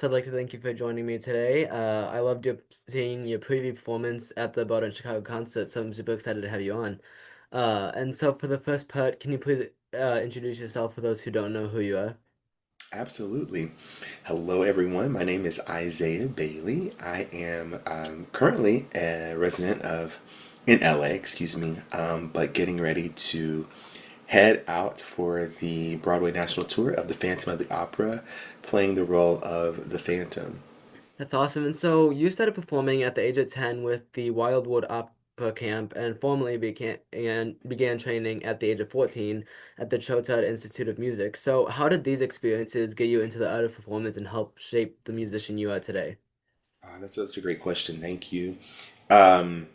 So I'd like to thank you for joining me today. I loved seeing your preview performance at the Boston Chicago concert, so I'm super excited to have you on. And so for the first part, can you please introduce yourself for those who don't know who you are? Absolutely. Hello, everyone. My name is Isaiah Bailey. I am currently a resident of in LA, excuse me, but getting ready to head out for the Broadway National Tour of the Phantom of the Opera, playing the role of the Phantom. That's awesome. And so you started performing at the age of 10 with the Wildwood Opera Camp and formally began training at the age of 14 at the Chotard Institute of Music. So how did these experiences get you into the art of performance and help shape the musician you are today? That's such a great question. Thank you. I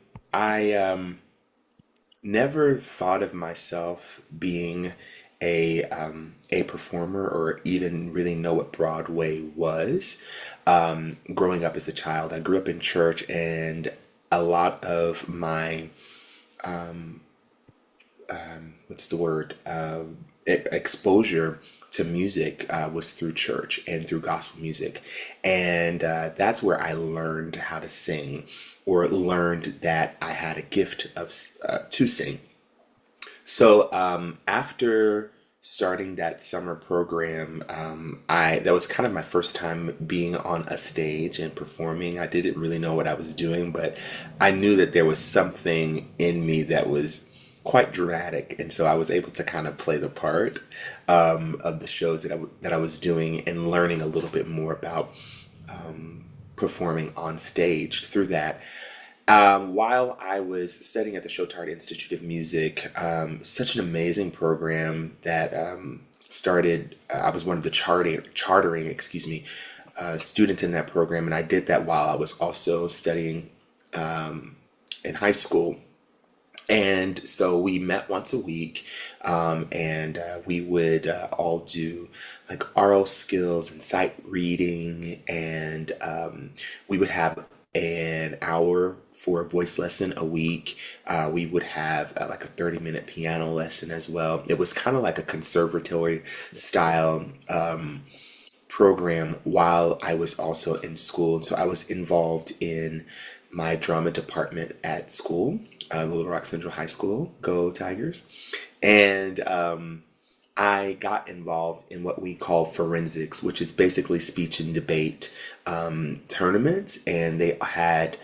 never thought of myself being a performer or even really know what Broadway was. Growing up as a child, I grew up in church, and a lot of my what's the word exposure to music was through church and through gospel music, and that's where I learned how to sing, or learned that I had a gift of to sing. So after starting that summer program, I that was kind of my first time being on a stage and performing. I didn't really know what I was doing, but I knew that there was something in me that was quite dramatic, and so I was able to kind of play the part of the shows that I was doing, and learning a little bit more about performing on stage through that. While I was studying at the Chotard Institute of Music, such an amazing program that started. I was one of the chartering, excuse me, students in that program, and I did that while I was also studying in high school. And so we met once a week, and we would all do like oral skills and sight reading, and we would have an hour for a voice lesson a week. We would have like a 30-minute piano lesson as well. It was kind of like a conservatory style program while I was also in school. And so I was involved in my drama department at school, Little Rock Central High School. Go Tigers. And I got involved in what we call forensics, which is basically speech and debate tournaments. And they had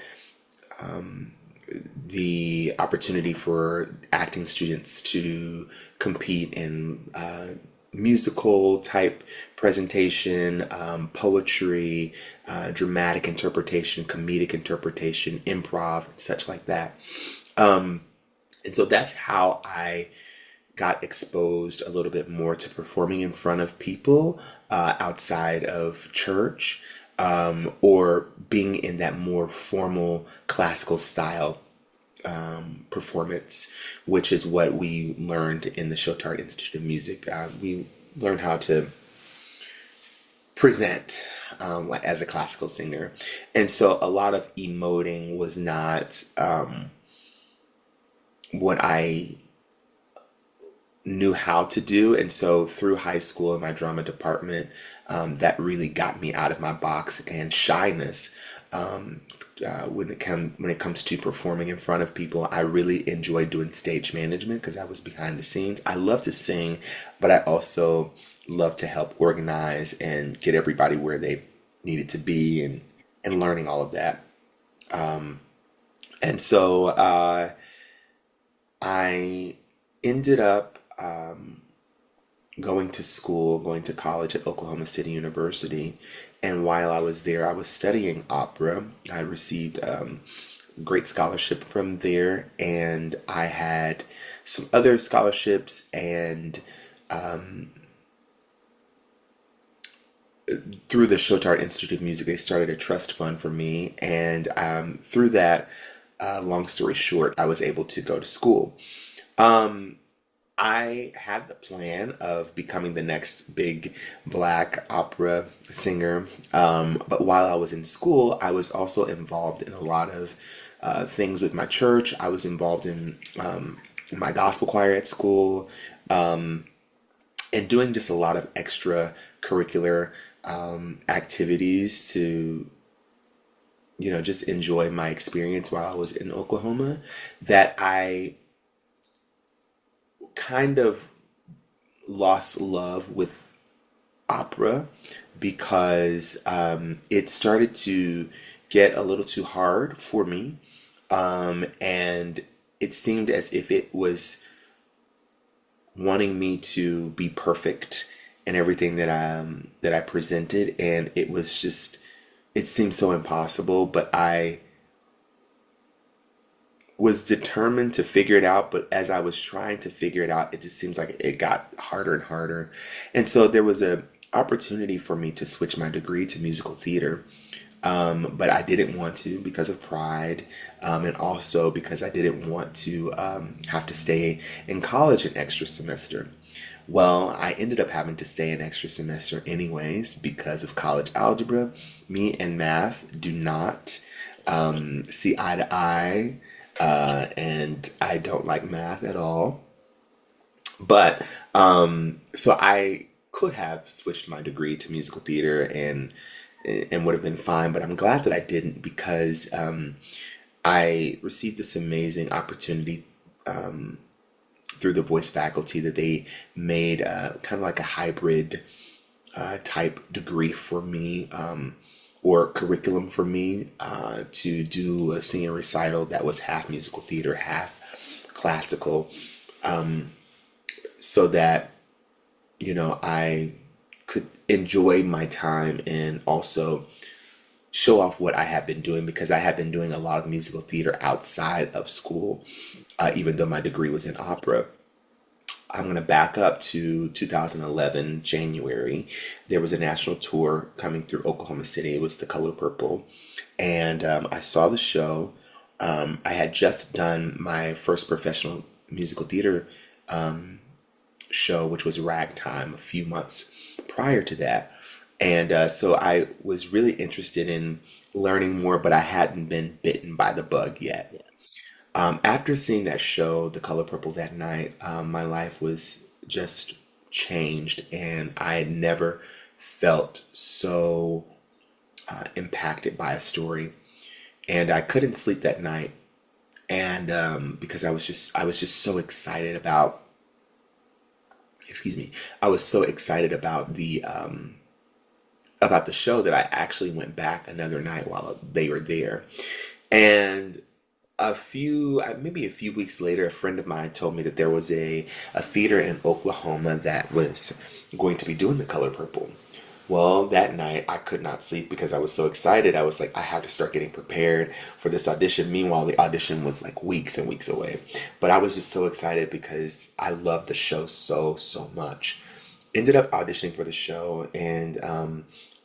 the opportunity for acting students to compete in musical type presentation, poetry, dramatic interpretation, comedic interpretation, improv, such like that. And so that's how I got exposed a little bit more to performing in front of people outside of church, or being in that more formal classical style performance, which is what we learned in the Chotard Institute of Music. We learned how to present like as a classical singer, and so a lot of emoting was not what I knew how to do. And so through high school in my drama department, that really got me out of my box and shyness. When it comes to performing in front of people, I really enjoyed doing stage management because I was behind the scenes. I love to sing, but I also love to help organize and get everybody where they needed to be, and learning all of that. And so I ended up going to school, going to college at Oklahoma City University. And while I was there, I was studying opera. I received great scholarship from there, and I had some other scholarships. And through the Chotard Institute of Music, they started a trust fund for me. And through that, long story short, I was able to go to school. I had the plan of becoming the next big black opera singer. But while I was in school, I was also involved in a lot of things with my church. I was involved in my gospel choir at school, and doing just a lot of extracurricular activities to, just enjoy my experience while I was in Oklahoma, that I kind of lost love with opera because it started to get a little too hard for me. And it seemed as if it was wanting me to be perfect in everything that I presented, and it was just, it seemed so impossible. But I was determined to figure it out. But as I was trying to figure it out, it just seems like it got harder and harder. And so there was a opportunity for me to switch my degree to musical theater. But I didn't want to because of pride, and also because I didn't want to have to stay in college an extra semester. Well, I ended up having to stay an extra semester anyways because of college algebra. Me and math do not see eye to eye, and I don't like math at all. But so I could have switched my degree to musical theater and would have been fine, but I'm glad that I didn't because I received this amazing opportunity through the voice faculty that they made kind of like a hybrid type degree for me, or curriculum for me, to do a senior recital that was half musical theater, half classical, so that I could enjoy my time and also show off what I have been doing, because I have been doing a lot of musical theater outside of school, even though my degree was in opera. I'm going to back up to 2011, January. There was a national tour coming through Oklahoma City. It was The Color Purple. And I saw the show. I had just done my first professional musical theater show, which was Ragtime, a few months prior to that. And so I was really interested in learning more, but I hadn't been bitten by the bug yet. Yeah. After seeing that show, The Color Purple, that night, my life was just changed, and I had never felt so impacted by a story. And I couldn't sleep that night, and because I was just so excited about, excuse me, I was so excited about the show that I actually went back another night while they were there. And maybe a few weeks later, a friend of mine told me that there was a theater in Oklahoma that was going to be doing The Color Purple. Well, that night I could not sleep because I was so excited. I was like, I have to start getting prepared for this audition. Meanwhile, the audition was like weeks and weeks away. But I was just so excited because I loved the show so, so much. Ended up auditioning for the show, and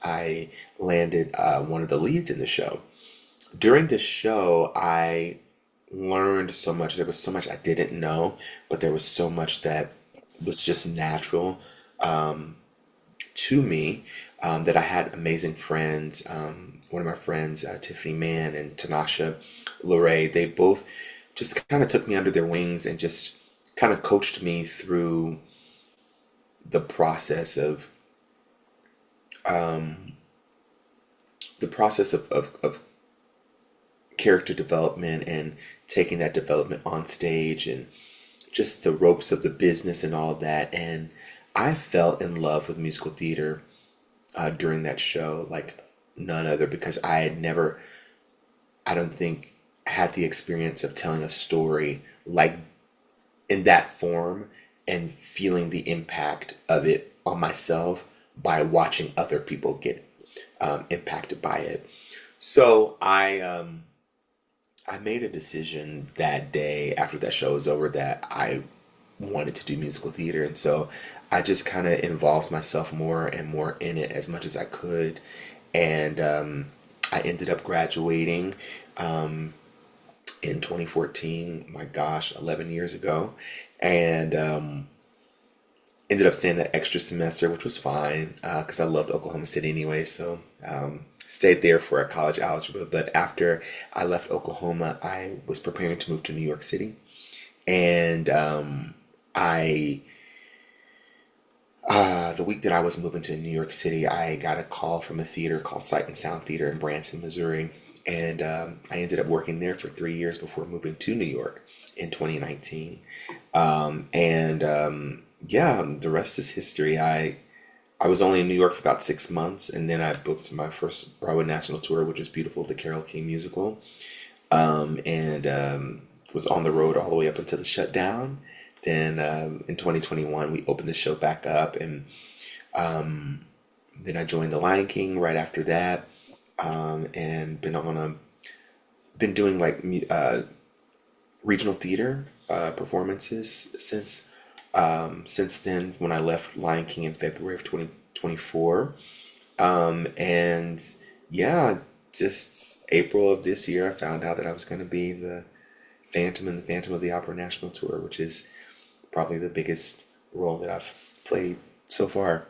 I landed one of the leads in the show. During this show, I learned so much. There was so much I didn't know, but there was so much that was just natural to me, that I had amazing friends. One of my friends, Tiffany Mann and Tanasha Lorray, they both just kind of took me under their wings and just kind of coached me through the process of of character development and taking that development on stage and just the ropes of the business and all of that. And I fell in love with musical theater during that show like none other, because I had never, I don't think, had the experience of telling a story like in that form and feeling the impact of it on myself by watching other people get impacted by it. So I made a decision that day after that show was over that I wanted to do musical theater, and so I just kind of involved myself more and more in it as much as I could, and I ended up graduating in 2014. My gosh, 11 years ago, and ended up staying that extra semester, which was fine because I loved Oklahoma City anyway. So stayed there for a college algebra. But after I left Oklahoma, I was preparing to move to New York City, and I The week that I was moving to New York City, I got a call from a theater called Sight and Sound Theater in Branson, Missouri. And I ended up working there for 3 years before moving to New York in 2019. Yeah, the rest is history. I was only in New York for about 6 months, and then I booked my first Broadway national tour, which is beautiful, the Carole King musical, and was on the road all the way up until the shutdown. Then in 2021, we opened the show back up, and then I joined the Lion King right after that, and been doing like regional theater performances since then. When I left Lion King in February of 2024, and yeah, just April of this year, I found out that I was going to be the Phantom in the Phantom of the Opera National Tour, which is probably the biggest role that I've played so far.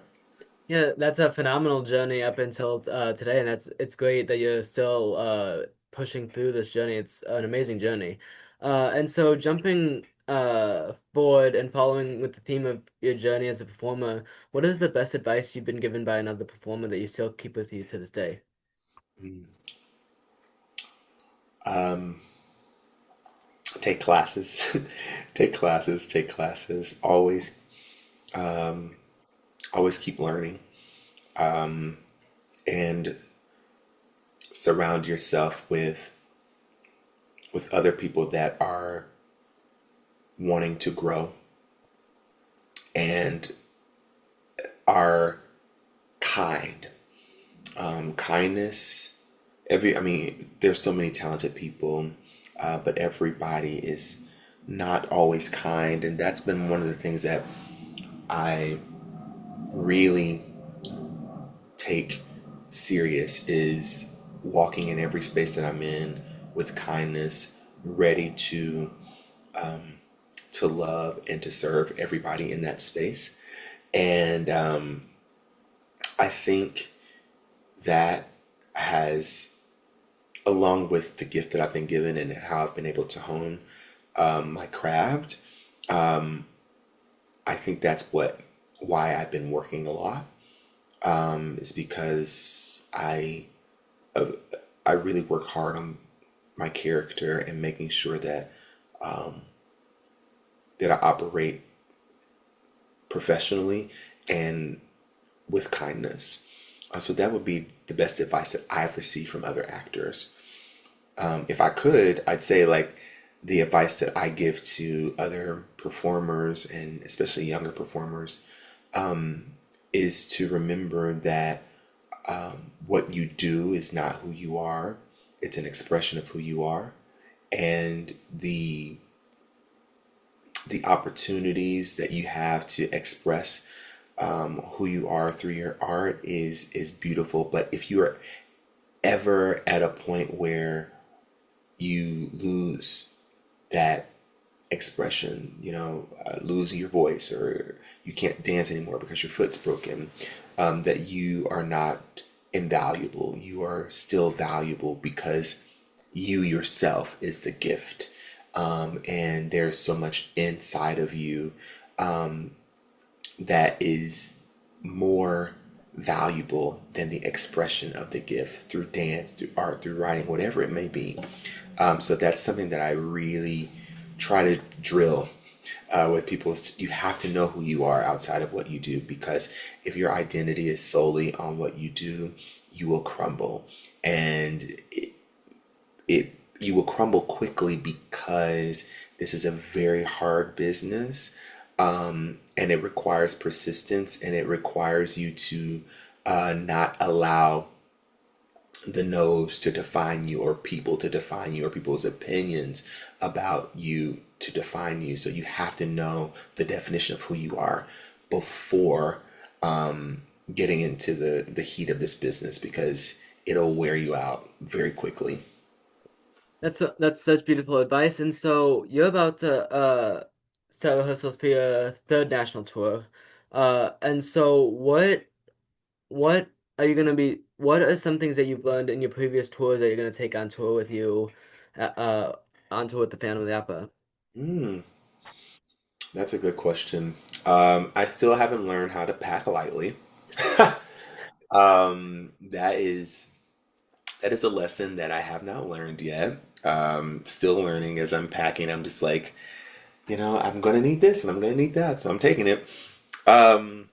Yeah, that's a phenomenal journey up until today, and it's great that you're still pushing through this journey. It's an amazing journey. And so jumping forward and following with the theme of your journey as a performer, what is the best advice you've been given by another performer that you still keep with you to this day? Take classes, take classes, take classes. Always keep learning, and surround yourself with other people that are wanting to grow and are kind. Kindness. I mean, there's so many talented people, but everybody is not always kind, and that's been one of the things that I really take serious is walking in every space that I'm in with kindness, ready to love and to serve everybody in that space. And I think that has, along with the gift that I've been given and how I've been able to hone my craft, I think that's why I've been working a lot. Is because I really work hard on my character and making sure that I operate professionally and with kindness. So that would be the best advice that I've received from other actors. If I could, I'd say like the advice that I give to other performers and especially younger performers is to remember that what you do is not who you are. It's an expression of who you are, and the opportunities that you have to express who you are through your art is beautiful. But if you are ever at a point where you lose that expression, lose your voice, or you can't dance anymore because your foot's broken, that you are not invaluable. You are still valuable because you yourself is the gift. And there's so much inside of you that is more valuable than the expression of the gift through dance, through art, through writing, whatever it may be. So that's something that I really try to drill with people. Is you have to know who you are outside of what you do, because if your identity is solely on what you do, you will crumble, and it you will crumble quickly because this is a very hard business, and it requires persistence, and it requires you to not allow the no's to define you, or people to define you, or people's opinions about you to define you. So you have to know the definition of who you are before getting into the heat of this business, because it'll wear you out very quickly. That's such beautiful advice. And so you're about to start rehearsals for your third national tour. And so what are you gonna be? What are some things that you've learned in your previous tours that you're gonna take on tour with you, uh, uh on tour with the Phantom of the Opera? That's a good question. I still haven't learned how to pack lightly. That is a lesson that I have not learned yet. Still learning as I'm packing. I'm just like, I'm gonna need this and I'm gonna need that, so I'm taking it. Um,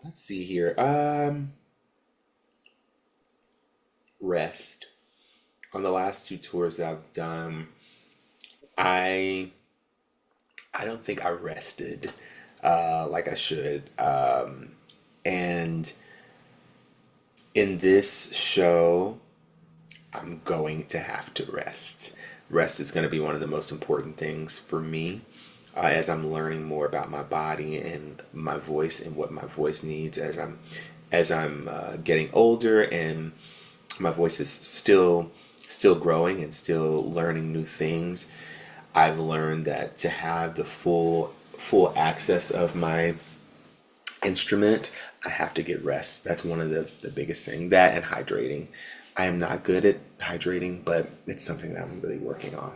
let's see here. Rest. On the last two tours that I've done, I I don't think I rested like I should. And in this show, I'm going to have to rest. Rest is going to be one of the most important things for me as I'm learning more about my body and my voice and what my voice needs as I'm getting older and my voice is still growing and still learning new things. I've learned that to have the full access of my instrument, I have to get rest. That's one of the biggest thing. That and hydrating. I am not good at hydrating, but it's something that I'm really working on.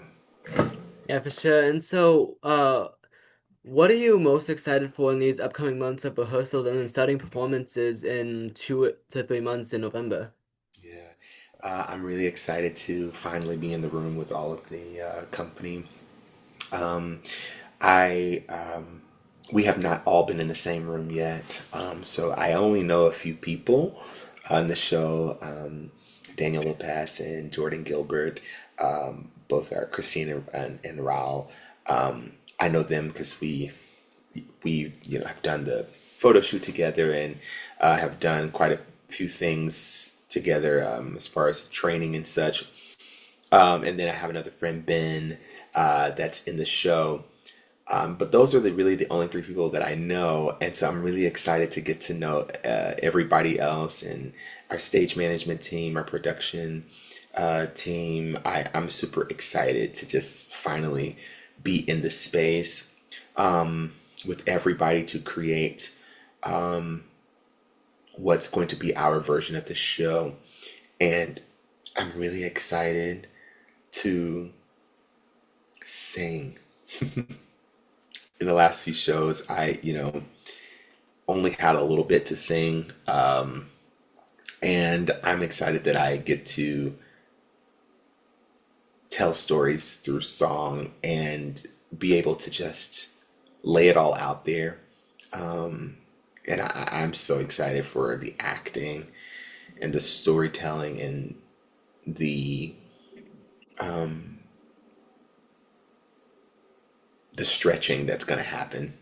Yeah, for sure. And so, what are you most excited for in these upcoming months of rehearsals and then starting performances in 2 to 3 months in November? Yeah, I'm really excited to finally be in the room with all of the company. I We have not all been in the same room yet, so I only know a few people on the show. Daniel Lopez and Jordan Gilbert, both are Christina and Raul. I know them because we have done the photo shoot together and have done quite a few things together as far as training and such. And then I have another friend, Ben, that's in the show. But those are really the only three people that I know, and so I'm really excited to get to know everybody else and our stage management team, our production team. I'm super excited to just finally be in the space with everybody to create what's going to be our version of the show. And I'm really excited to sing. In the last few shows, I only had a little bit to sing, and I'm excited that I get to tell stories through song and be able to just lay it all out there. And I'm so excited for the acting and the storytelling and the the stretching that's going to happen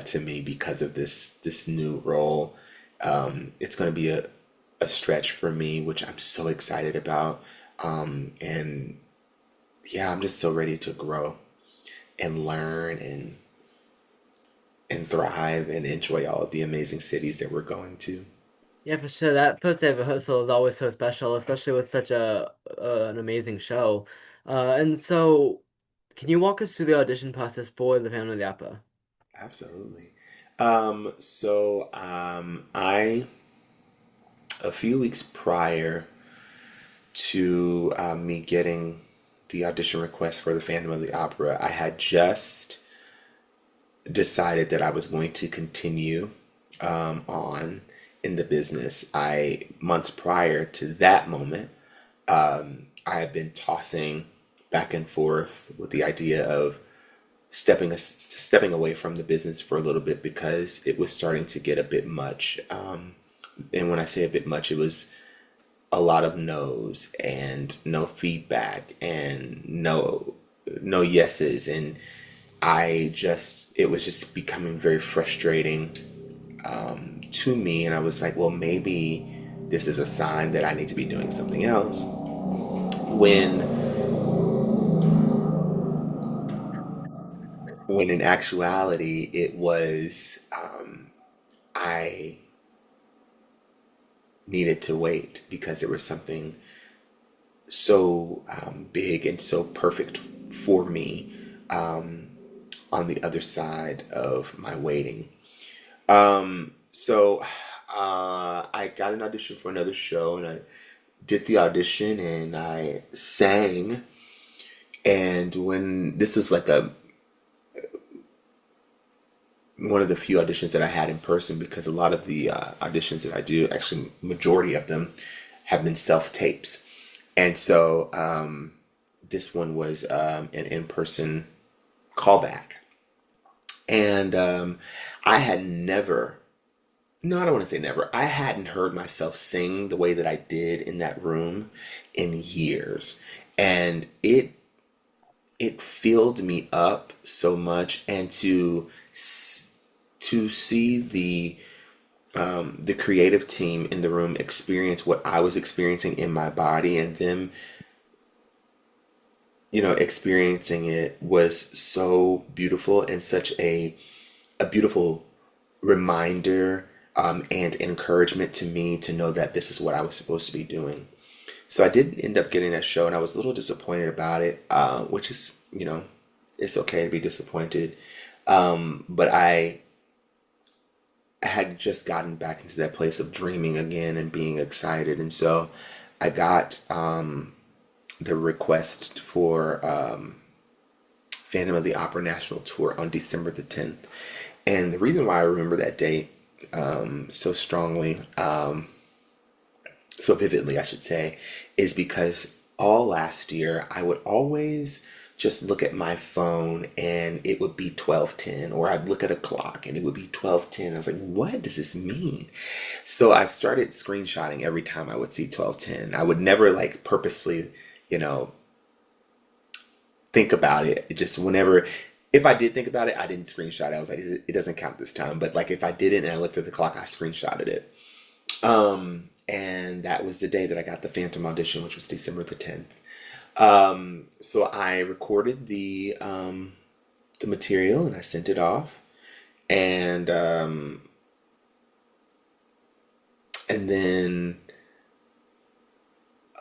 to me because of this new role. It's going to be a stretch for me, which I'm so excited about. And yeah, I'm just so ready to grow and learn and thrive and enjoy all of the amazing cities that we're going to. Yeah, for sure. That first day of rehearsal is always so special, especially with such a an amazing show. And so, can you walk us through the audition process for the Phantom of the Opera? Absolutely. I a few weeks prior to me getting the audition request for the Phantom of the Opera, I had just decided that I was going to continue on in the business. Months prior to that moment, I had been tossing back and forth with the idea of stepping away from the business for a little bit because it was starting to get a bit much. And when I say a bit much, it was a lot of no's and no feedback and no yeses, and it was just becoming very frustrating to me, and I was like, well, maybe this is a sign that I need to be doing something else. When when in actuality it was I needed to wait because there was something so big and so perfect for me on the other side of my waiting. So I got an audition for another show and I did the audition and I sang. And when this was like one of the few auditions that I had in person because a lot of the auditions that I do, actually, majority of them have been self tapes. And so this one was an in person callback. And I had never, no, I don't want to say never, I hadn't heard myself sing the way that I did in that room in years. And it filled me up so much, and to see the creative team in the room experience what I was experiencing in my body, and them, experiencing it was so beautiful, and such a beautiful reminder and encouragement to me to know that this is what I was supposed to be doing. So I did end up getting that show, and I was a little disappointed about it, which is, it's okay to be disappointed. But I had just gotten back into that place of dreaming again and being excited. And so I got the request for Phantom of the Opera National Tour on December the 10th. And the reason why I remember that date so strongly, so vividly, I should say, is because all last year I would always just look at my phone and it would be 12:10, or I'd look at a clock and it would be 12:10. I was like, what does this mean? So I started screenshotting every time I would see 12:10. I would never like purposely, you know, think about it. It just whenever, if I did think about it, I didn't screenshot it. I was like, it doesn't count this time. But like if I didn't and I looked at the clock, I screenshotted it. And that was the day that I got the Phantom audition, which was December the 10th. So I recorded the material and I sent it off, and then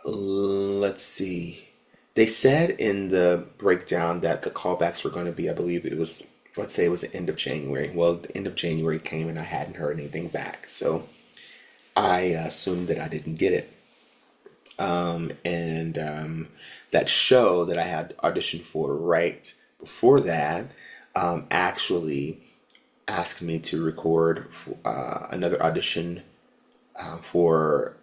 let's see. They said in the breakdown that the callbacks were going to be, I believe it was, let's say it was the end of January. Well, the end of January came and I hadn't heard anything back, so I assumed that I didn't get it. And that show that I had auditioned for right before that actually asked me to record another audition for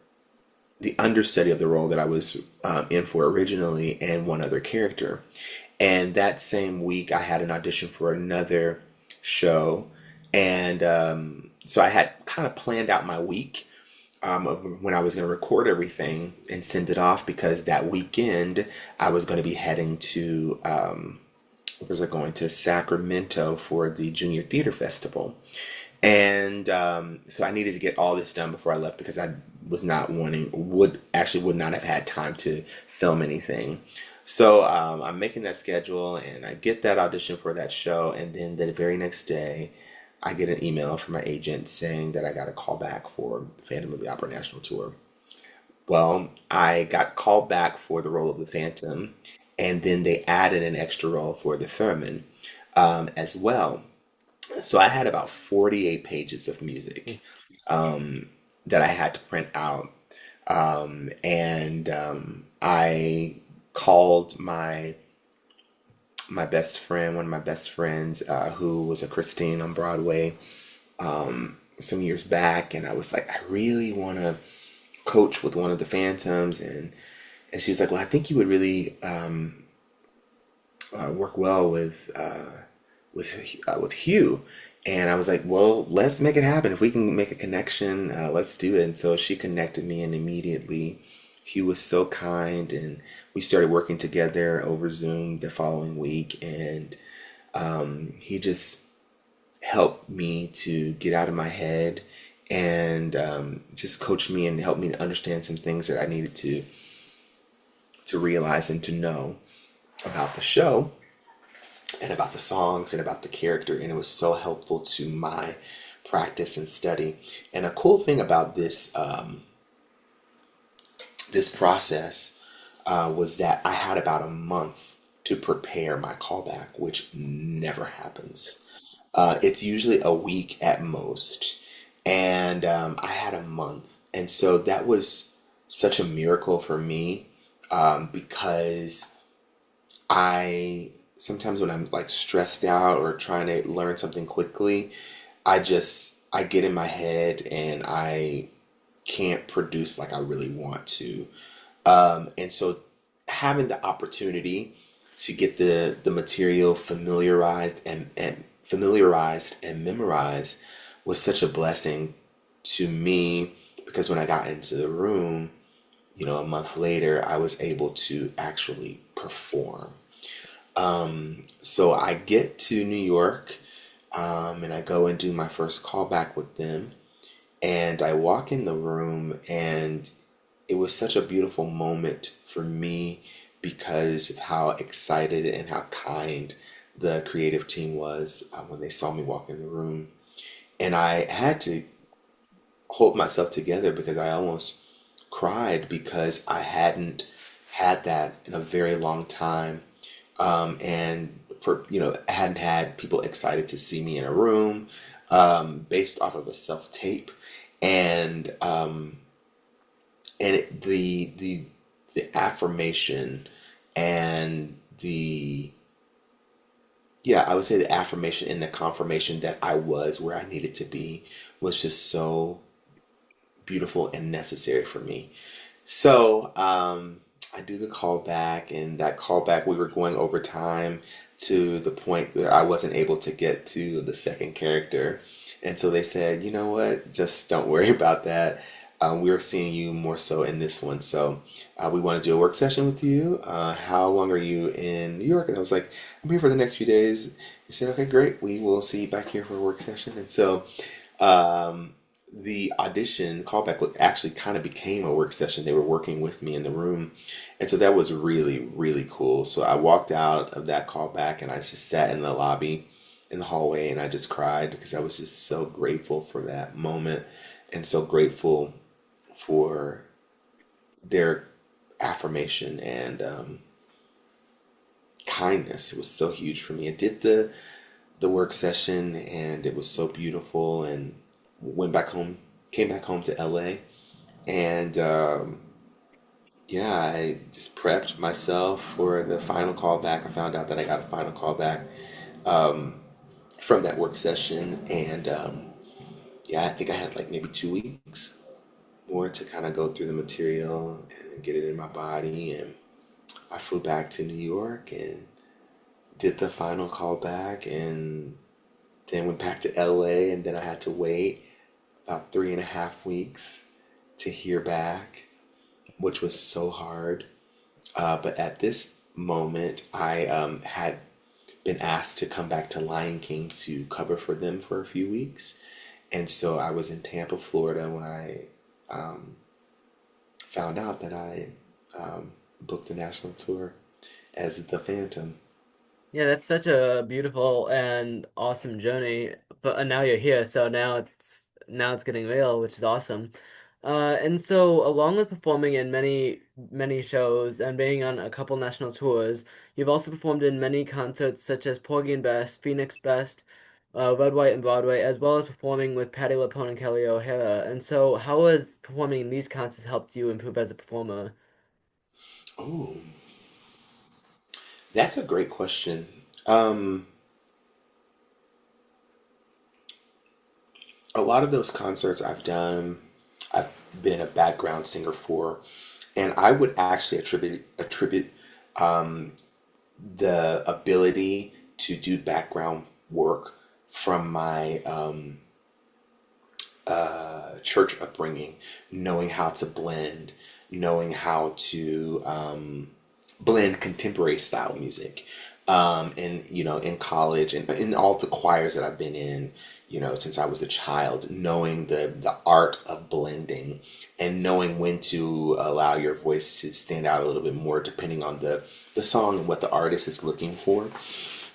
the understudy of the role that I was in for originally, and one other character. And that same week, I had an audition for another show. And so I had kind of planned out my week of when I was going to record everything and send it off, because that weekend I was going to be heading to, was I going to Sacramento for the Junior Theater Festival. And so I needed to get all this done before I left, because I was not wanting, would not have had time to film anything. So I'm making that schedule and I get that audition for that show. And then the very next day, I get an email from my agent saying that I got a call back for Phantom of the Opera National Tour. Well, I got called back for the role of the Phantom, and then they added an extra role for the Furman as well. So I had about 48 pages of music that I had to print out. And I called my best friend, one of my best friends, who was a Christine on Broadway some years back, and I was like, I really want to coach with one of the Phantoms, and she was like, well, I think you would really work well with Hugh. And I was like, well, let's make it happen. If we can make a connection, let's do it. And so she connected me, and immediately Hugh was so kind, and we started working together over Zoom the following week. And he just helped me to get out of my head, and just coached me and helped me to understand some things that I needed to realize and to know about the show and about the songs and about the character. And it was so helpful to my practice and study. And a cool thing about this process was that I had about a month to prepare my callback, which never happens. It's usually a week at most, and I had a month, and so that was such a miracle for me, because I sometimes when I'm like stressed out or trying to learn something quickly, I get in my head and I can't produce like I really want to. And so having the opportunity to get the material familiarized and memorized was such a blessing to me because when I got into the room, a month later, I was able to actually perform. So I get to New York, and I go and do my first callback with them. And I walk in the room, and it was such a beautiful moment for me because of how excited and how kind the creative team was when they saw me walk in the room. And I had to hold myself together because I almost cried because I hadn't had that in a very long time. And I hadn't had people excited to see me in a room based off of a self tape. And the affirmation and the yeah, I would say the affirmation and the confirmation that I was where I needed to be was just so beautiful and necessary for me. So I do the callback, and that callback we were going over time to the point that I wasn't able to get to the second character. And so they said, you know what, just don't worry about that. We're seeing you more so in this one. So we want to do a work session with you. How long are you in New York? And I was like, I'm here for the next few days. He said, okay, great. We will see you back here for a work session. And so the audition callback actually kind of became a work session. They were working with me in the room. And so that was really, really cool. So I walked out of that callback and I just sat in the lobby in the hallway and I just cried because I was just so grateful for that moment and so grateful for their affirmation and kindness. It was so huge for me. I did the work session and it was so beautiful and went back home, came back home to LA and yeah, I just prepped myself for the final callback. I found out that I got a final callback from that work session and yeah, I think I had like maybe 2 weeks more to kind of go through the material and get it in my body and I flew back to New York and did the final callback and then went back to LA and then I had to wait about 3.5 weeks to hear back, which was so hard. But at this moment, I had been asked to come back to Lion King to cover for them for a few weeks. And so I was in Tampa, Florida when I found out that I booked the national tour as the Phantom. Yeah, that's such a beautiful and awesome journey. But and now you're here, so now it's getting real, which is awesome. And so along with performing in many shows and being on a couple national tours, you've also performed in many concerts such as Porgy and Bess, Phoenix Best, Red, White, and Broadway, as well as performing with Patti LuPone and Kelly O'Hara. And so how has performing in these concerts helped you improve as a performer? Oh, that's a great question. Um, a lot of those concerts I've been a background singer for, and I would actually attribute the ability to do background work from my church upbringing, knowing how to blend, knowing how to blend contemporary style music. And in college and in all the choirs that I've been in, since I was a child, knowing the art of blending and knowing when to allow your voice to stand out a little bit more depending on the song and what the artist is looking for.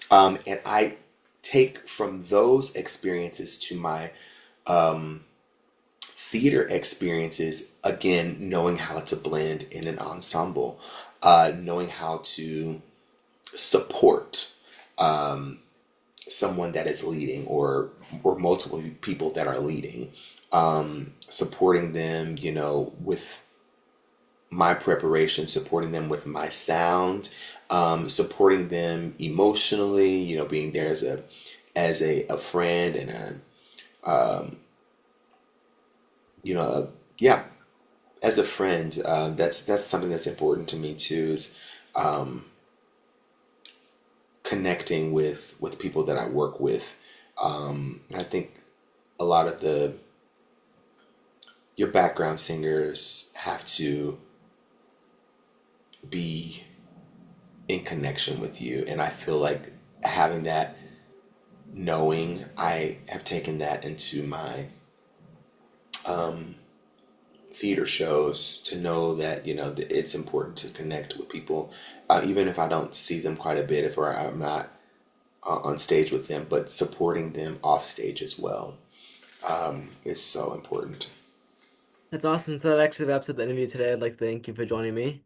And I take from those experiences to my theater experiences, again, knowing how to blend in an ensemble, knowing how to support someone that is leading or multiple people that are leading, supporting them, with my preparation, supporting them with my sound, supporting them emotionally, being there as a friend and yeah, as a friend. That's something that's important to me too. Is connecting with people that I work with. And I think a lot of the your background singers have to be in connection with you, and I feel like having that, knowing I have taken that into my theater shows, to know that that it's important to connect with people, even if I don't see them quite a bit, if or I'm not on stage with them, but supporting them off stage as well is so important. That's awesome. So that actually wraps up the interview today. I'd like to thank you for joining me.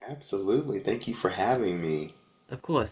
Absolutely. Thank you for having me. Of course.